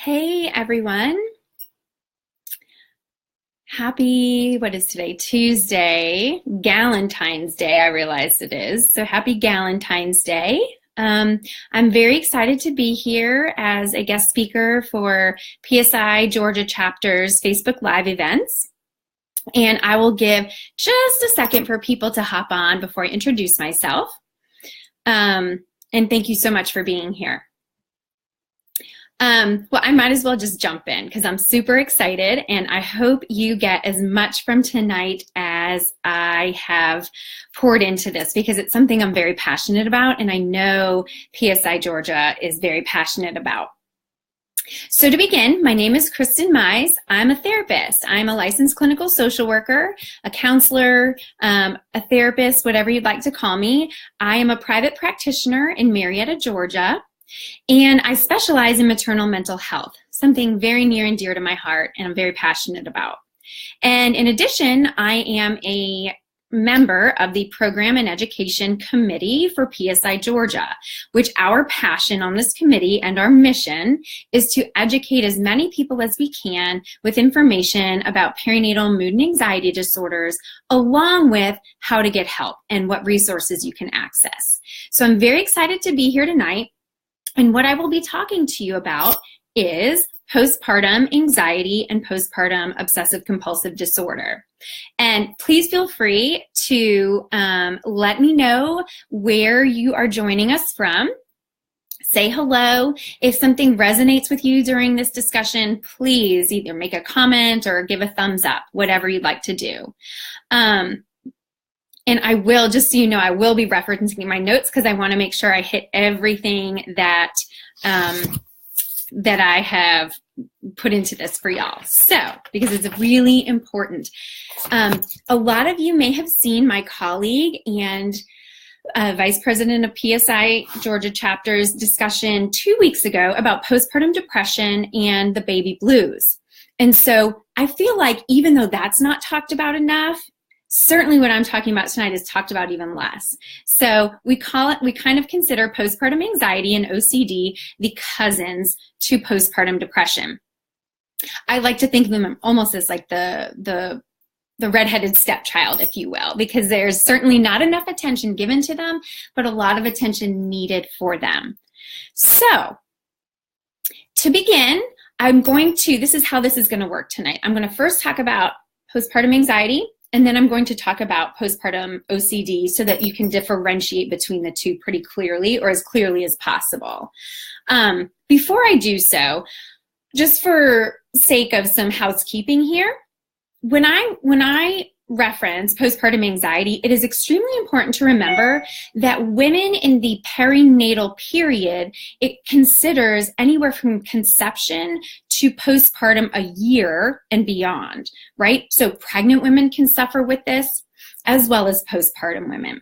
Hey everyone. Happy, what is today? Tuesday, Galentine's Day, I realized it is. So happy Galentine's Day. I'm very excited to be here as a guest speaker for PSI Georgia Chapter's Facebook Live events. And I will give just a second for people to hop on before I introduce myself. And thank you so much for being here. Well, I might as well just jump in because I'm super excited and I hope you get as much from tonight as I have poured into this because it's something I'm very passionate about and I know PSI Georgia is very passionate about. So to begin, my name is Kristen Mize. I'm a therapist. I'm a licensed clinical social worker, a counselor, a therapist, whatever you'd like to call me. I am a private practitioner in Marietta, Georgia. And I specialize in maternal mental health, something very near and dear to my heart and I'm very passionate about. And in addition, I am a member of the Program and Education Committee for PSI Georgia, which our passion on this committee and our mission is to educate as many people as we can with information about perinatal mood and anxiety disorders, along with how to get help and what resources you can access. So I'm very excited to be here tonight. And what I will be talking to you about is postpartum anxiety and postpartum obsessive compulsive disorder. And please feel free to let me know where you are joining us from. Say hello. If something resonates with you during this discussion, please either make a comment or give a thumbs up, whatever you'd like to do. And I will, just so you know, I will be referencing my notes because I want to make sure I hit everything that that I have put into this for y'all. So, because it's really important. A lot of you may have seen my colleague and Vice President of PSI Georgia Chapter's discussion 2 weeks ago about postpartum depression and the baby blues. And so I feel like even though that's not talked about enough, certainly what I'm talking about tonight is talked about even less. So we kind of consider postpartum anxiety and OCD the cousins to postpartum depression. I like to think of them almost as like the redheaded stepchild, if you will, because there's certainly not enough attention given to them, but a lot of attention needed for them. So to begin, this is how this is going to work tonight. I'm going to first talk about postpartum anxiety, and then I'm going to talk about postpartum OCD so that you can differentiate between the two pretty clearly or as clearly as possible. Before I do so, just for sake of some housekeeping here, when I reference postpartum anxiety, it is extremely important to remember that women in the perinatal period, it considers anywhere from conception to postpartum a year and beyond, right? So pregnant women can suffer with this as well as postpartum women.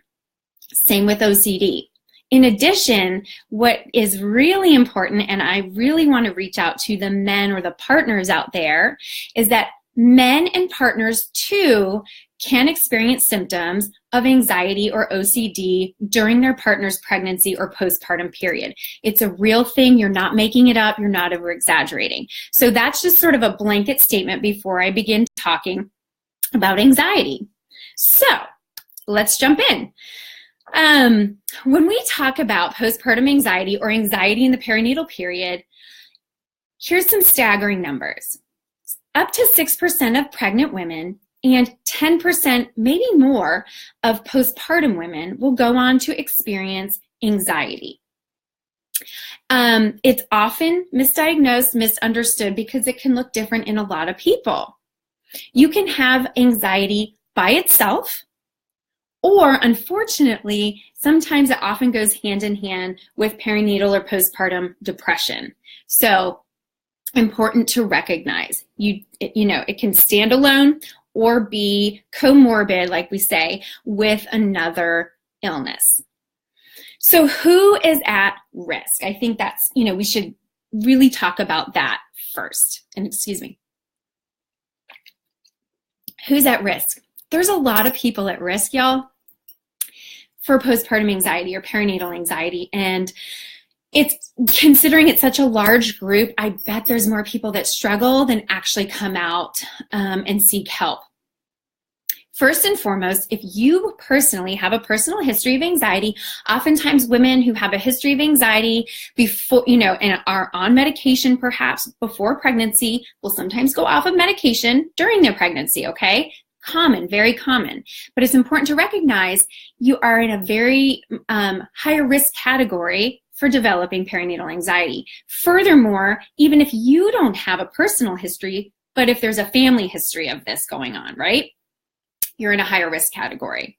Same with OCD. In addition, what is really important, and I really want to reach out to the men or the partners out there, is that men and partners too can experience symptoms of anxiety or OCD during their partner's pregnancy or postpartum period. It's a real thing. You're not making it up. You're not over-exaggerating. So that's just sort of a blanket statement before I begin talking about anxiety. So let's jump in. When we talk about postpartum anxiety or anxiety in the perinatal period, here's some staggering numbers. Up to 6% of pregnant women and 10%, maybe more, of postpartum women will go on to experience anxiety. It's often misdiagnosed, misunderstood, because it can look different in a lot of people. You can have anxiety by itself, or unfortunately, sometimes it often goes hand in hand with perinatal or postpartum depression. So important to recognize. It can stand alone or be comorbid, like we say, with another illness. So who is at risk? I think that's, we should really talk about that first. And excuse me. Who's at risk? There's a lot of people at risk, y'all, for postpartum anxiety or perinatal anxiety. And it's considering it's such a large group, I bet there's more people that struggle than actually come out and seek help. First and foremost, if you personally have a personal history of anxiety, oftentimes women who have a history of anxiety before, and are on medication perhaps before pregnancy will sometimes go off of medication during their pregnancy, okay? Common, very common. But it's important to recognize you are in a very higher risk category for developing perinatal anxiety. Furthermore, even if you don't have a personal history, but if there's a family history of this going on, right? You're in a higher risk category.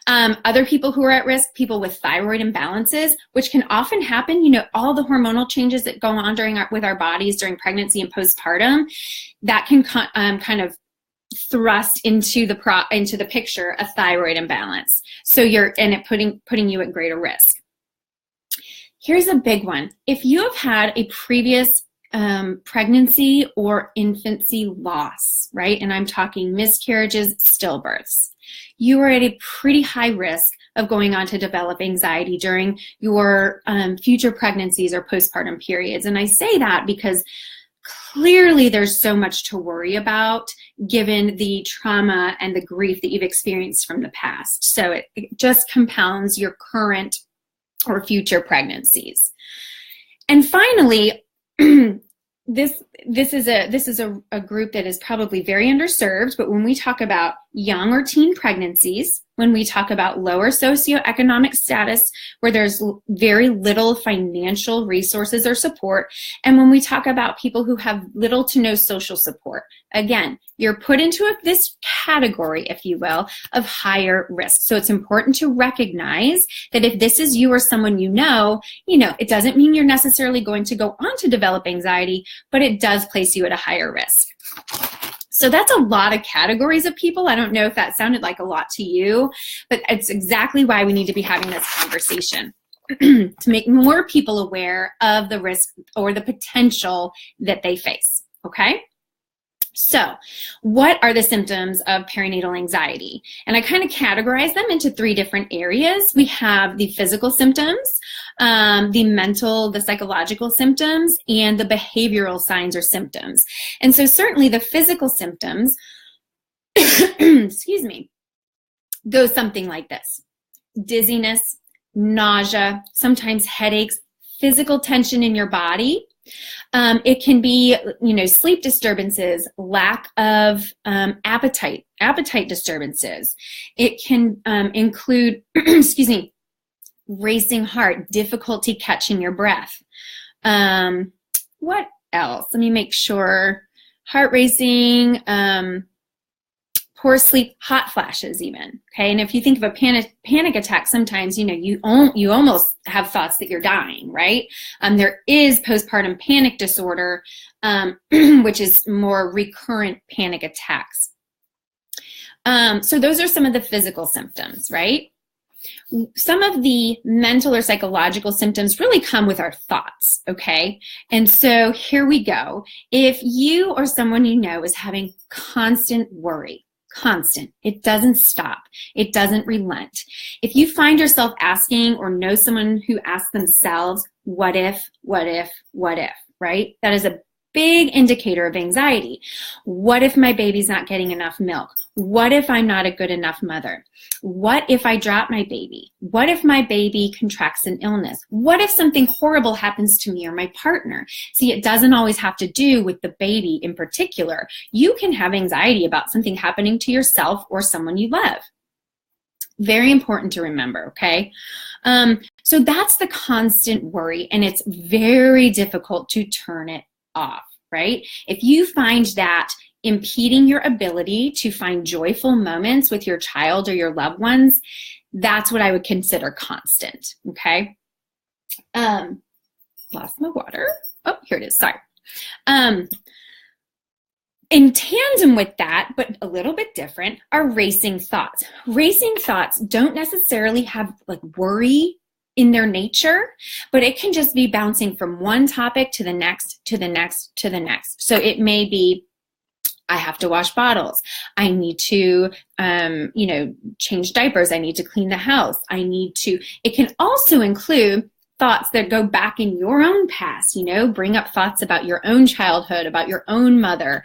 Other people who are at risk, people with thyroid imbalances, which can often happen, all the hormonal changes that go on with our bodies during pregnancy and postpartum, that can kind of thrust into the picture a thyroid imbalance. So putting you at greater risk. Here's a big one. If you have had a previous pregnancy or infancy loss, right? And I'm talking miscarriages, stillbirths. You are at a pretty high risk of going on to develop anxiety during your future pregnancies or postpartum periods. And I say that because clearly there's so much to worry about given the trauma and the grief that you've experienced from the past. So it just compounds your current or future pregnancies. And finally, this is a group that is probably very underserved, but when we talk about young or teen pregnancies, when we talk about lower socioeconomic status where there's very little financial resources or support, and when we talk about people who have little to no social support, again, you're put into this category, if you will, of higher risk. So it's important to recognize that if this is you or someone it doesn't mean you're necessarily going to go on to develop anxiety, but it does place you at a higher risk. So that's a lot of categories of people. I don't know if that sounded like a lot to you, but it's exactly why we need to be having this conversation to make more people aware of the risk or the potential that they face, okay? So what are the symptoms of perinatal anxiety? And I kind of categorize them into 3 different areas. We have the physical symptoms, the mental, the psychological symptoms, and the behavioral signs or symptoms. And so certainly the physical symptoms, excuse me, go something like this: dizziness, nausea, sometimes headaches, physical tension in your body. It can be, sleep disturbances, lack of appetite disturbances. It can include, excuse me, racing heart, difficulty catching your breath. What else? Let me make sure. Heart racing, poor sleep, hot flashes even, okay? And if you think of a panic attack, sometimes, you almost have thoughts that you're dying, right? There is postpartum panic disorder, which is more recurrent panic attacks. So those are some of the physical symptoms, right? Some of the mental or psychological symptoms really come with our thoughts, okay? And so here we go. If you or someone is having constant worry, it doesn't stop. It doesn't relent. If you find yourself asking or know someone who asks themselves, what if, right? That is a big indicator of anxiety. What if my baby's not getting enough milk? What if I'm not a good enough mother? What if I drop my baby? What if my baby contracts an illness? What if something horrible happens to me or my partner? See, it doesn't always have to do with the baby in particular. You can have anxiety about something happening to yourself or someone you love. Very important to remember, okay? So that's the constant worry, and it's very difficult to turn it off, right? If you find that impeding your ability to find joyful moments with your child or your loved ones, that's what I would consider constant, okay? Lost my water. Oh, here it is, sorry. In tandem with that, but a little bit different, are racing thoughts. Racing thoughts don't necessarily have worry in their nature, but it can just be bouncing from one topic to the next, to the next, to the next. So it may be, I have to wash bottles. I need to, change diapers. I need to clean the house. It can also include thoughts that go back in your own past, bring up thoughts about your own childhood, about your own mother.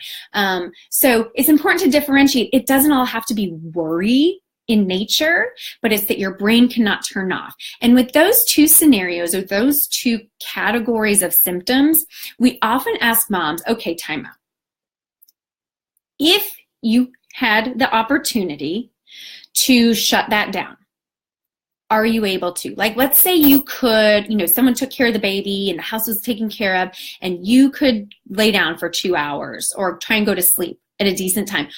So it's important to differentiate. It doesn't all have to be worry in nature, but it's that your brain cannot turn off. And with those two scenarios or those two categories of symptoms, we often ask moms, okay, time out. If you had the opportunity to shut that down, are you able to? Like, let's say you could, someone took care of the baby and the house was taken care of, and you could lay down for 2 hours or try and go to sleep at a decent time.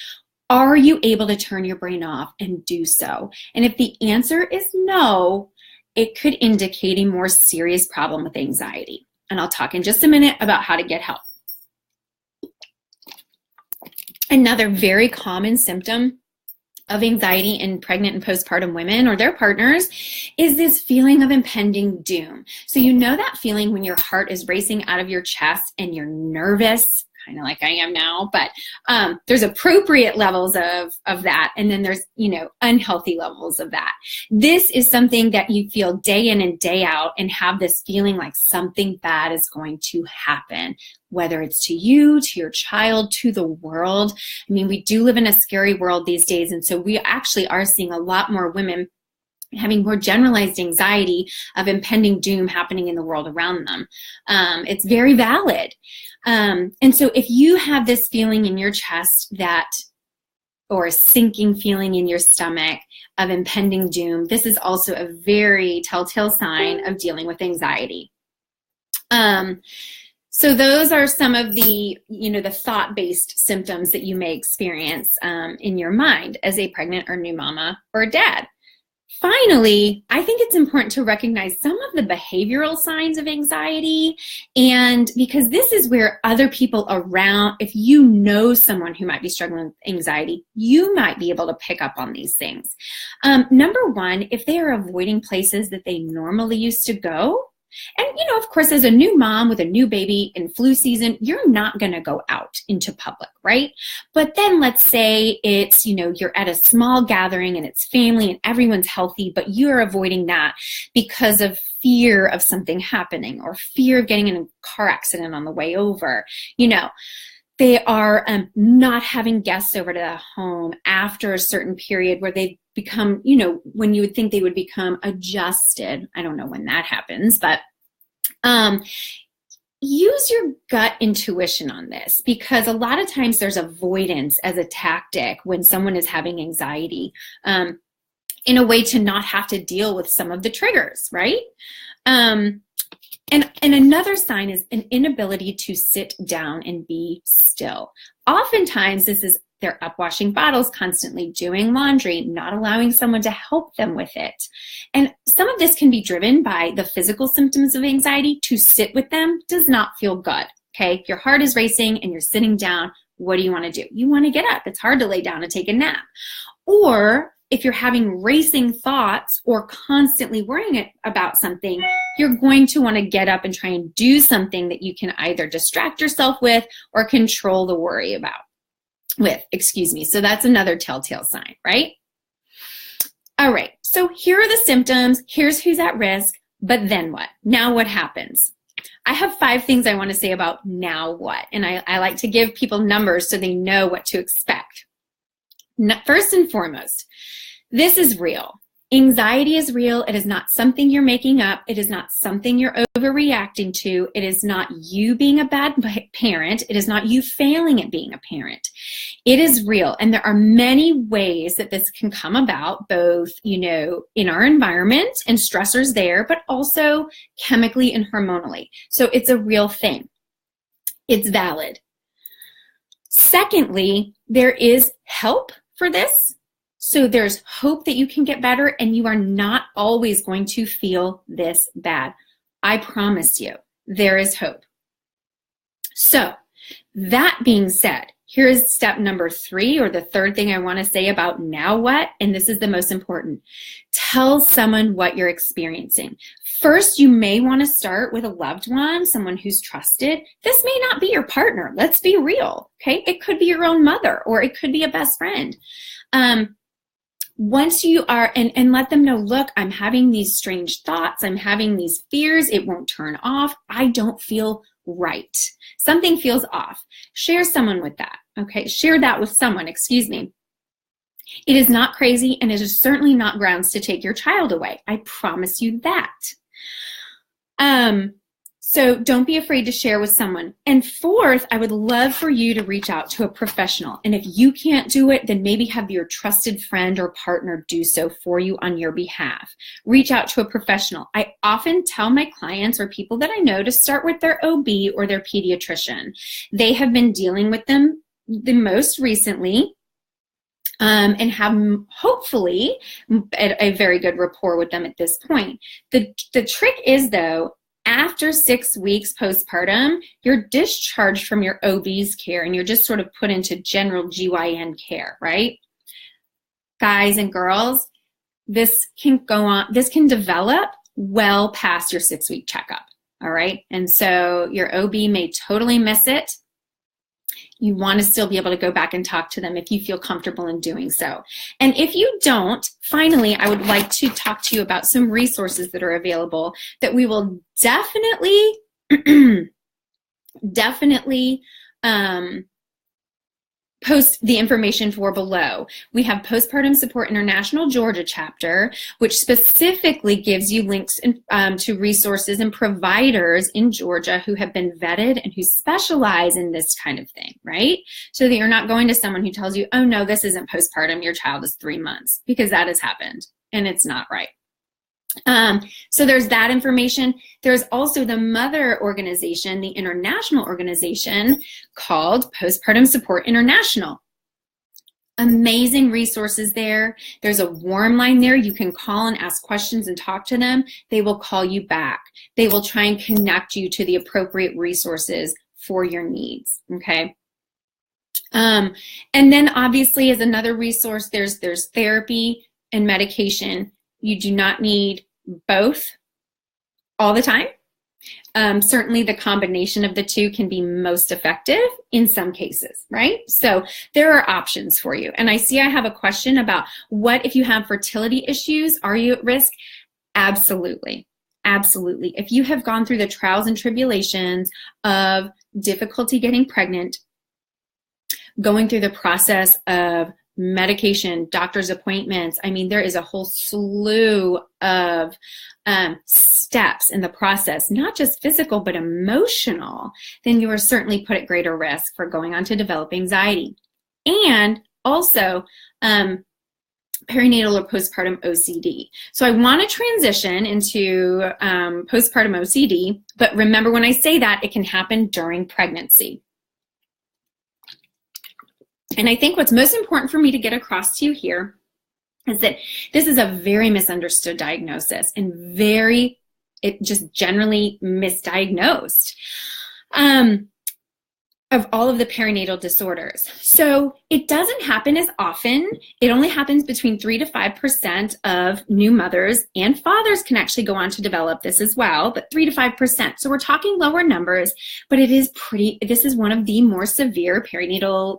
Are you able to turn your brain off and do so? And if the answer is no, it could indicate a more serious problem with anxiety. And I'll talk in just a minute about how to get help. Another very common symptom of anxiety in pregnant and postpartum women or their partners is this feeling of impending doom. So that feeling when your heart is racing out of your chest and you're nervous, kind of like I am now, but there's appropriate levels of that, and then there's unhealthy levels of that. This is something that you feel day in and day out and have this feeling like something bad is going to happen, whether it's to you, to your child, to the world. I mean, we do live in a scary world these days, and so we actually are seeing a lot more women having more generalized anxiety of impending doom happening in the world around them. It's very valid. And so if you have this feeling in your chest or a sinking feeling in your stomach of impending doom, this is also a very telltale sign of dealing with anxiety. So those are some of the thought-based symptoms that you may experience in your mind as a pregnant or new mama or dad. Finally, I think it's important to recognize some of the behavioral signs of anxiety, and because this is where other people around, if you know someone who might be struggling with anxiety, you might be able to pick up on these things. Number one, if they are avoiding places that they normally used to go. And, of course, as a new mom with a new baby in flu season, you're not going to go out into public, right? But then let's say it's, you're at a small gathering and it's family and everyone's healthy, but you're avoiding that because of fear of something happening or fear of getting in a car accident on the way over. They are not having guests over to the home after a certain period where they've become, when you would think they would become adjusted. I don't know when that happens, but use your gut intuition on this, because a lot of times there's avoidance as a tactic when someone is having anxiety in a way to not have to deal with some of the triggers, right? And another sign is an inability to sit down and be still. Oftentimes, this is they're up washing bottles constantly, doing laundry, not allowing someone to help them with it. And some of this can be driven by the physical symptoms of anxiety. To sit with them does not feel good, okay? If your heart is racing and you're sitting down, what do you want to do? You want to get up. It's hard to lay down and take a nap. Or if you're having racing thoughts or constantly worrying about something, you're going to want to get up and try and do something that you can either distract yourself with or control the worry So that's another telltale sign, right? All right, so here are the symptoms. Here's who's at risk, but then what? Now what happens? I have 5 things I want to say about now what, and I like to give people numbers so they know what to expect. First and foremost, this is real. Anxiety is real. It is not something you're making up. It is not something you're overreacting to. It is not you being a bad parent. It is not you failing at being a parent. It is real. And there are many ways that this can come about, both, in our environment and stressors there, but also chemically and hormonally. So it's a real thing. It's valid. Secondly, there is help for this. So there's hope that you can get better, and you are not always going to feel this bad. I promise you, there is hope. So that being said, here is step number 3, or the third thing I want to say about now what, and this is the most important. Tell someone what you're experiencing. First, you may want to start with a loved one, someone who's trusted. This may not be your partner. Let's be real, okay? It could be your own mother, or it could be a best friend. once you are, and let them know, look, I'm having these strange thoughts, I'm having these fears, it won't turn off, I don't feel right. Something feels off. Share someone with that, okay? Share that with someone, excuse me. It is not crazy, and it is certainly not grounds to take your child away. I promise you that. So don't be afraid to share with someone. And fourth, I would love for you to reach out to a professional. And if you can't do it, then maybe have your trusted friend or partner do so for you on your behalf. Reach out to a professional. I often tell my clients or people that I know to start with their OB or their pediatrician. They have been dealing with them the most recently. And have hopefully a very good rapport with them at this point. The trick is, though, after 6 weeks postpartum, you're discharged from your OB's care and you're just sort of put into general GYN care, right? Guys and girls, this can go on, this can develop well past your 6-week checkup, all right? And so your OB may totally miss it. You want to still be able to go back and talk to them if you feel comfortable in doing so. And if you don't, finally, I would like to talk to you about some resources that are available that we will definitely post the information for below. We have Postpartum Support International Georgia chapter, which specifically gives you links to resources and providers in Georgia who have been vetted and who specialize in this kind of thing, right? So that you're not going to someone who tells you, oh no, this isn't postpartum, your child is 3 months, because that has happened and it's not right. So there's that information. There's also the mother organization, the international organization called Postpartum Support International. Amazing resources there. There's a warm line there. You can call and ask questions and talk to them. They will call you back. They will try and connect you to the appropriate resources for your needs, okay? And then obviously as another resource, there's therapy and medication. You do not need both all the time. Certainly the combination of the two can be most effective in some cases, right? So there are options for you. And I see I have a question about what if you have fertility issues, are you at risk? Absolutely. Absolutely. If you have gone through the trials and tribulations of difficulty getting pregnant, going through the process of medication, doctor's appointments. I mean, there is a whole slew of steps in the process, not just physical, but emotional, then you are certainly put at greater risk for going on to develop anxiety. And also, perinatal or postpartum OCD. So I want to transition into postpartum OCD, but remember when I say that, it can happen during pregnancy. And I think what's most important for me to get across to you here is that this is a very misunderstood diagnosis and it just generally misdiagnosed of all of the perinatal disorders. So it doesn't happen as often. It only happens between 3 to 5% of new mothers, and fathers can actually go on to develop this as well, but 3 to 5%. So we're talking lower numbers, but this is one of the more severe perinatal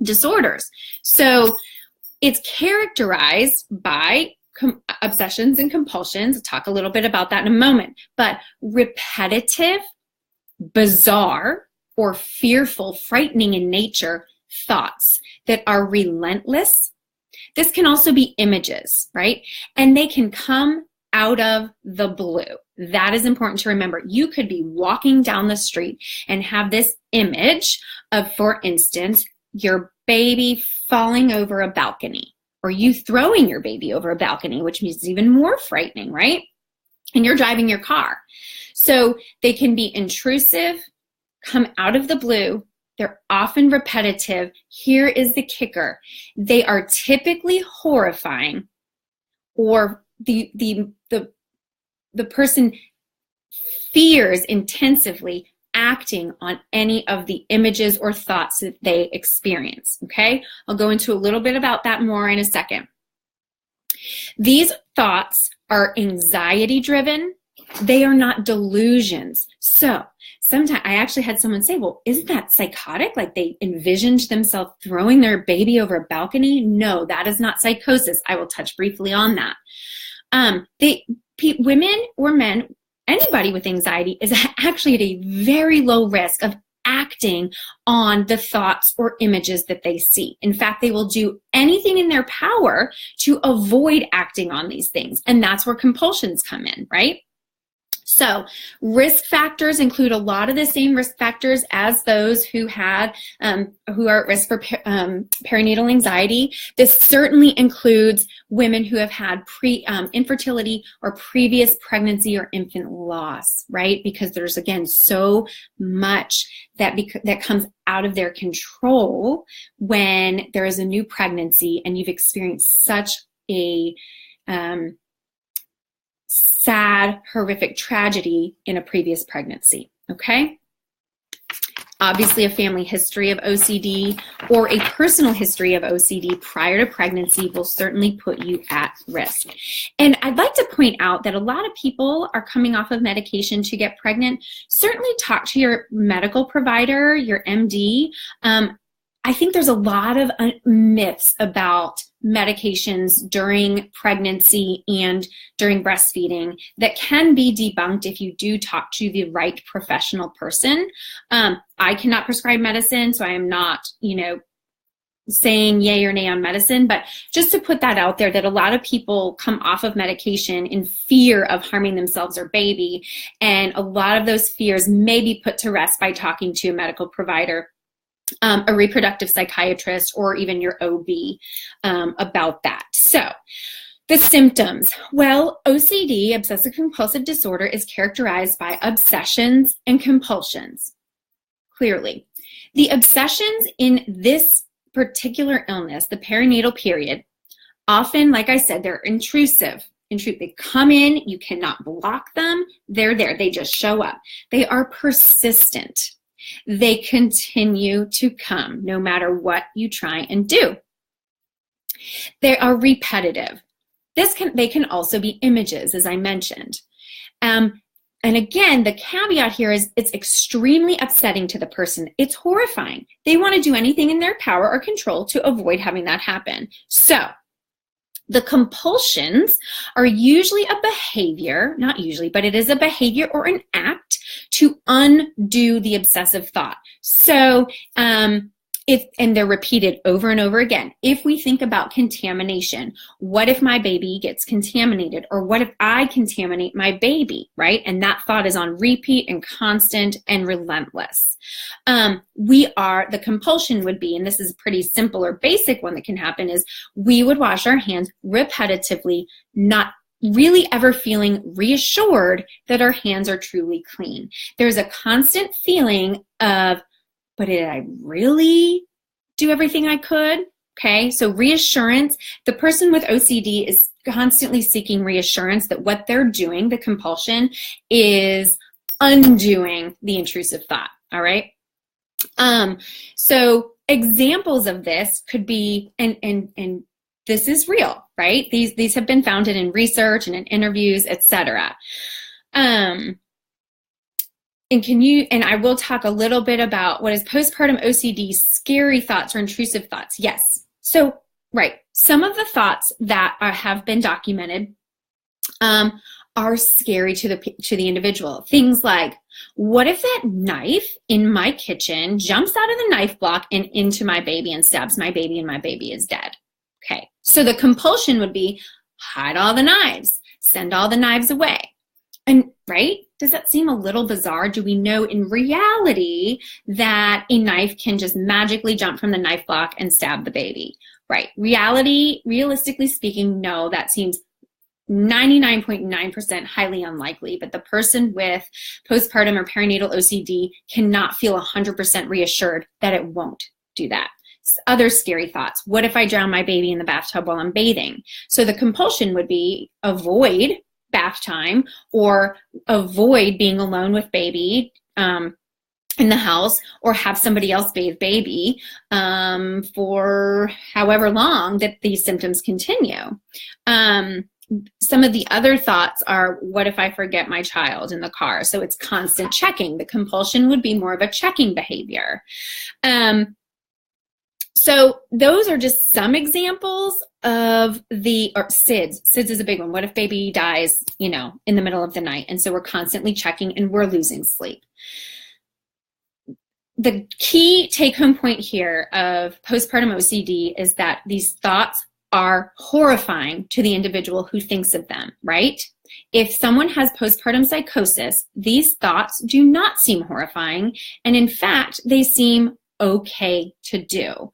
disorders. So it's characterized by obsessions and compulsions. I'll talk a little bit about that in a moment, but repetitive, bizarre, or fearful, frightening in nature thoughts that are relentless. This can also be images, right? And they can come out of the blue. That is important to remember. You could be walking down the street and have this image of, for instance, your baby falling over a balcony, or you throwing your baby over a balcony, which is even more frightening, right? And you're driving your car. So they can be intrusive, come out of the blue. They're often repetitive. Here is the kicker. They are typically horrifying, or the person fears intensively acting on any of the images or thoughts that they experience, okay? I'll go into a little bit about that more in a second. These thoughts are anxiety-driven. They are not delusions. So sometimes I actually had someone say, well, isn't that psychotic? Like they envisioned themselves throwing their baby over a balcony? No, that is not psychosis. I will touch briefly on that. Women or men, anybody with anxiety is actually at a very low risk of acting on the thoughts or images that they see. In fact, they will do anything in their power to avoid acting on these things. And that's where compulsions come in, right? So risk factors include a lot of the same risk factors as those who are at risk for perinatal anxiety. This certainly includes women who have had infertility or previous pregnancy or infant loss, right? Because there's, again, so much that comes out of their control when there is a new pregnancy and you've experienced such a sad, horrific tragedy in a previous pregnancy, okay? Obviously, a family history of OCD or a personal history of OCD prior to pregnancy will certainly put you at risk. And I'd like to point out that a lot of people are coming off of medication to get pregnant. Certainly talk to your medical provider, your MD. I think there's a lot of myths about medications during pregnancy and during breastfeeding that can be debunked if you do talk to the right professional person. I cannot prescribe medicine, so I am not, saying yay or nay on medicine, but just to put that out there, that a lot of people come off of medication in fear of harming themselves or baby, and a lot of those fears may be put to rest by talking to a medical provider, a reproductive psychiatrist, or even your OB about that. So the symptoms. Well, OCD, obsessive compulsive disorder, is characterized by obsessions and compulsions, clearly. The obsessions in this particular illness, the perinatal period, often, like I said, they're intrusive. They come in, you cannot block them, they're there, they just show up. They are persistent. They continue to come no matter what you try and do. They are repetitive. They can also be images, as I mentioned. And again, the caveat here is it's extremely upsetting to the person. It's horrifying. They want to do anything in their power or control to avoid having that happen. So the compulsions are usually a behavior, not usually, but it is a behavior or an act to undo the obsessive thought. So and they're repeated over and over again. If we think about contamination, what if my baby gets contaminated? Or what if I contaminate my baby, right? And that thought is on repeat and constant and relentless. The compulsion would be, and this is a pretty simple or basic one that can happen, is we would wash our hands repetitively, not really ever feeling reassured that our hands are truly clean. There's a constant feeling of, but did I really do everything I could? Okay, so reassurance. The person with OCD is constantly seeking reassurance that what they're doing, the compulsion, is undoing the intrusive thought, all right? So examples of this could be, and this is real, right? These have been founded in research and in interviews, etc. And I will talk a little bit about what is postpartum OCD, scary thoughts or intrusive thoughts. Yes. So, right. Some of the thoughts that have been documented are scary to the individual. Things like, what if that knife in my kitchen jumps out of the knife block and into my baby and stabs my baby and my baby is dead? Okay. So the compulsion would be, hide all the knives, send all the knives away. And right? Does that seem a little bizarre? Do we know in reality that a knife can just magically jump from the knife block and stab the baby? Right. Realistically speaking, no, that seems 99.9% highly unlikely, but the person with postpartum or perinatal OCD cannot feel 100% reassured that it won't do that. Other scary thoughts. What if I drown my baby in the bathtub while I'm bathing? So the compulsion would be avoid bath time or avoid being alone with baby in the house, or have somebody else bathe baby for however long that these symptoms continue. some of the other thoughts are, what if I forget my child in the car? So it's constant checking. The compulsion would be more of a checking behavior. So those are just some examples of or SIDS. SIDS is a big one. What if baby dies, in the middle of the night? And so we're constantly checking and we're losing sleep. The key take-home point here of postpartum OCD is that these thoughts are horrifying to the individual who thinks of them, right? If someone has postpartum psychosis, these thoughts do not seem horrifying, and in fact, they seem okay to do.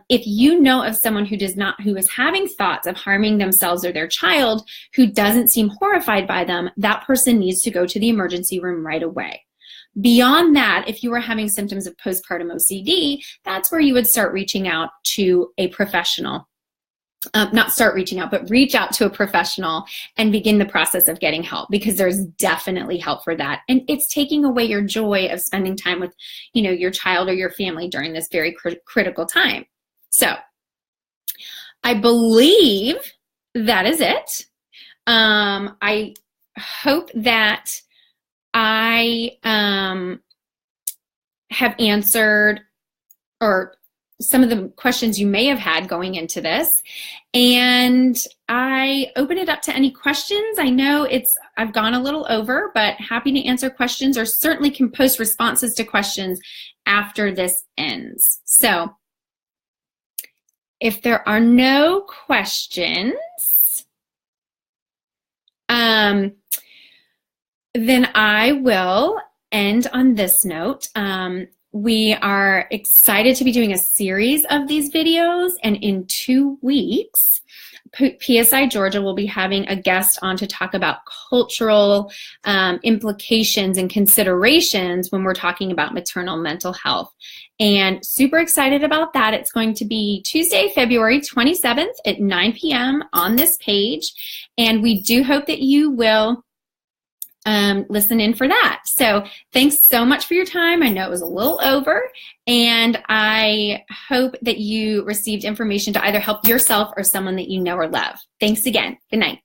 If you know of someone who is having thoughts of harming themselves or their child who doesn't seem horrified by them, that person needs to go to the emergency room right away. Beyond that, if you are having symptoms of postpartum OCD, that's where you would start reaching out to a professional. Not start reaching out, but reach out to a professional and begin the process of getting help, because there's definitely help for that. And it's taking away your joy of spending time with, your child or your family during this very critical time. So I believe that is it. I hope that I have answered or some of the questions you may have had going into this, and I open it up to any questions. I know I've gone a little over, but happy to answer questions, or certainly can post responses to questions after this ends. So if there are no questions, then I will end on this note. We are excited to be doing a series of these videos, and in 2 weeks, PSI Georgia will be having a guest on to talk about cultural implications and considerations when we're talking about maternal mental health. And super excited about that. It's going to be Tuesday, February 27th at 9 p.m. on this page, and we do hope that you will listen in for that. So thanks so much for your time. I know it was a little over, and I hope that you received information to either help yourself or someone that you know or love. Thanks again. Good night.